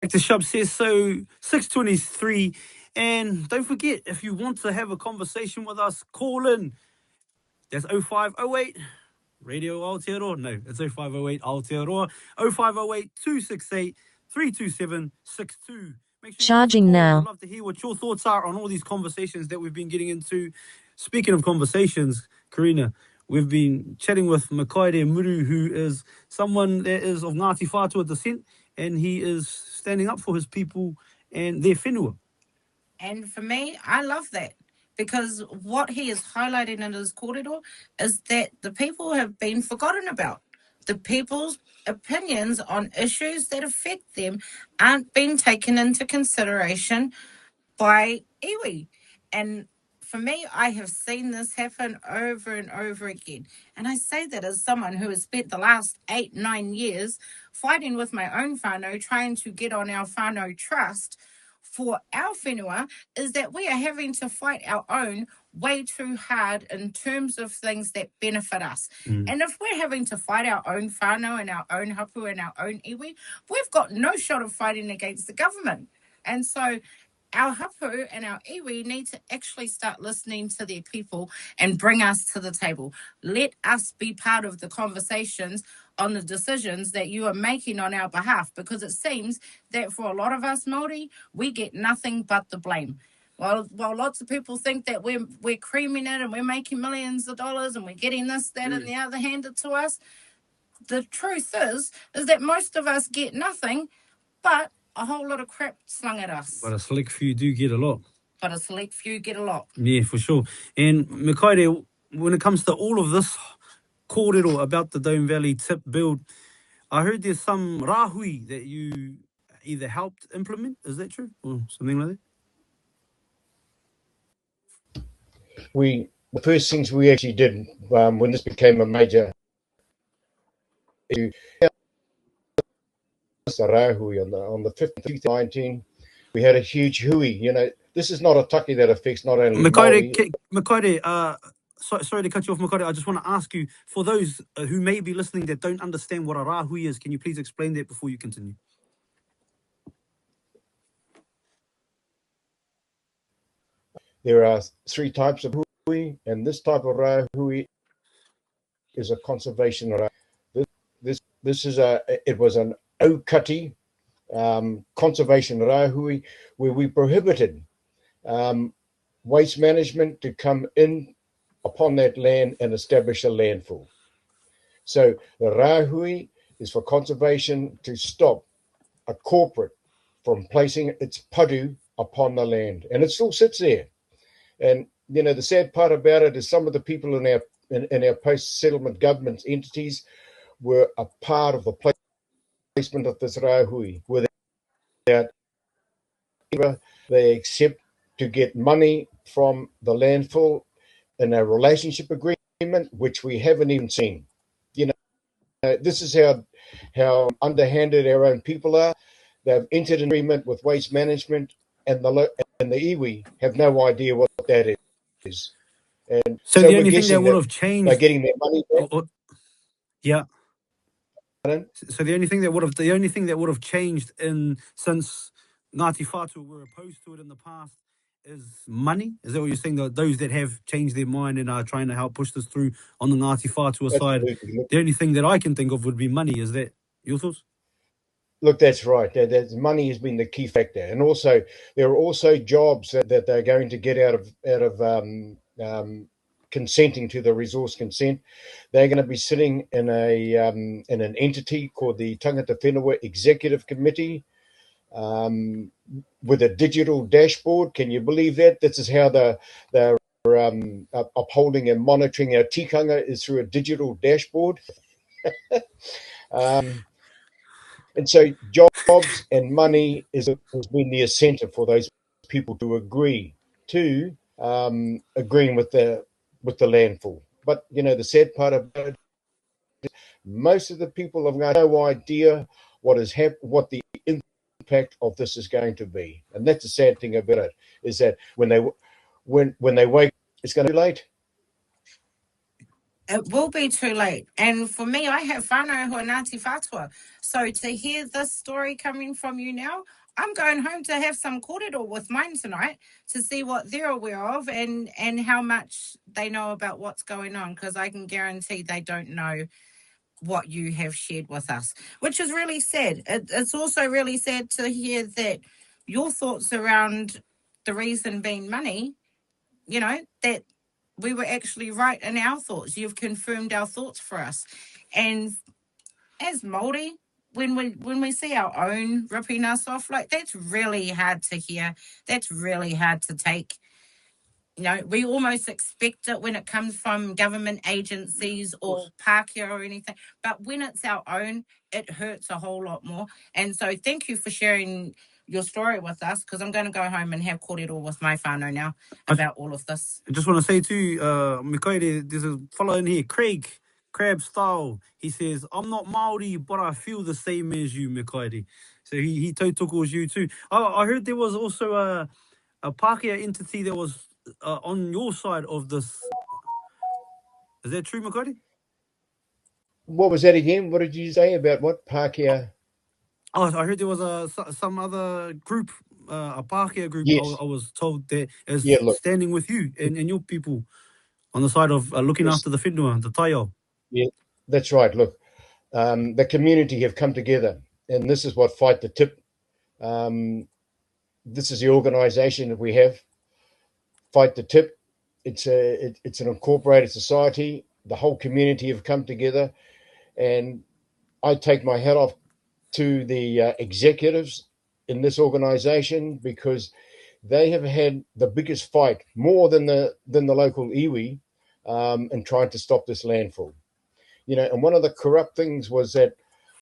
The shop says so. 6:23, and don't forget if you want to have a conversation with us, call in. That's 0508 Radio Aotearoa. No, it's 0508 Aotearoa. 0508 268 32762. Make sure you give us a Charging call. We'd now. love to hear what your thoughts are on all these conversations that we've been getting into. Speaking of conversations, Karina, we've been chatting with Mikaere Miru, who is someone that is of Ngāti Whātua descent, and he is standing up for his people and their whenua. And for me, I love that because what he is highlighting in his kōrero is that the people have been forgotten about. The people's opinions on issues that affect them aren't being taken into consideration by iwi. And for me, I have seen this happen over and over again. And I say that as someone who has spent the last 8, 9 years fighting with my own whānau, trying to get on our whānau trust for our whenua, is that we are having to fight our own way too hard in terms of things that benefit us. And if we're having to fight our own whānau and our own hapu and our own iwi, we've got no shot of fighting against the government. And so our hapu and our iwi need to actually start listening to their people and bring us to the table. Let us be part of the conversations on the decisions that you are making on our behalf, because it seems that for a lot of us Māori, we get nothing but the blame. While lots of people think that we're creaming it and we're making millions of dollars and we're getting this, that, and the other handed to us, the truth is that most of us get nothing, but a whole lot of crap slung at us. But a select few do get a lot. But a select few get a lot. Yeah, for sure. And Mikaere, when it comes to all of this kōrero about the Dome Valley tip build, I heard there's some rāhui that you either helped implement. Is that true? Or something like that? The first things we actually did when this became a major issue, the rāhui on the 5th of 2019, we had a huge hui. You know, this is not a taki that affects not only Mikaere, sorry to cut you off, Mikaere. I just want to ask you, for those who may be listening that don't understand what a rāhui is, can you please explain that before you continue? There are 3 types of hui, and this type of rāhui is a conservation rāhui. This is it was an aukati conservation rāhui where we prohibited waste management to come in upon that land and establish a landfill. So the rāhui is for conservation to stop a corporate from placing its padu upon the land, and it still sits there. And you know, the sad part about it is some of the people in our post-settlement government entities were a part of the placement of this rāhui, without they accept to get money from the landfill in a relationship agreement, which we haven't even seen. You know, this is how underhanded our own people are. They've entered an agreement with waste management, and the iwi have no idea what that is. And so the only thing that would have changed, they're getting their money back. Yeah. So the only thing that would have changed since Ngāti Whātua were opposed to it in the past is money? Is that what you're saying? That those that have changed their mind and are trying to help push this through on the Ngāti Whātua side, the only thing that I can think of would be money. Is that your thoughts? Look, that's right. That money has been the key factor, and also there are also jobs that they're going to get out of consenting to the resource consent. They're going to be sitting in an entity called the Tangata Whenua Executive Committee with a digital dashboard. Can you believe that? This is how they're upholding and monitoring our tikanga, is through a digital dashboard. And so jobs and money has been the incentive for those people to agree to agreeing with the landfill. But you know, the sad part about it is most of the people have got no idea what the impact of this is going to be. And that's the sad thing about it, is that when they wake, it's going to be late. It will be too late. And for me, I have whānau who are Ngāti Whātua. So to hear this story coming from you now, I'm going home to have some kōrero with mine tonight to see what they're aware of and how much they know about what's going on, because I can guarantee they don't know what you have shared with us, which is really sad. It's also really sad to hear that your thoughts around the reason being money, that we were actually right in our thoughts. You've confirmed our thoughts for us. And as Māori, when we see our own ripping us off, like, that's really hard to hear. That's really hard to take. We almost expect it when it comes from government agencies or Pākehā or anything. But when it's our own, it hurts a whole lot more. And so thank you for sharing your story with us, because I'm going to go home and have kōrero with my whānau now about all of this. I just want to say too, Mikaere, there's a fellow in here, Craig, Crab Style. He says, I'm not Māori, but I feel the same as you, Mikaere. So he tautokos you too. I heard there was also a Pākehā entity that was on your side of this. Is that true, Mikaere? What was that again? What did you say about what Pākehā? Oh, I heard there was some other group, a Pākehā group. Yes. I was told that is standing with you and your people on the side of looking after the whenua, the taiao. Yeah, that's right. Look, the community have come together, and this is what Fight the Tip. This is the organisation that we have. Fight the Tip. It's an incorporated society. The whole community have come together, and I take my hat off to the executives in this organisation, because they have had the biggest fight, more than the local iwi, in trying to stop this landfall. And one of the corrupt things was that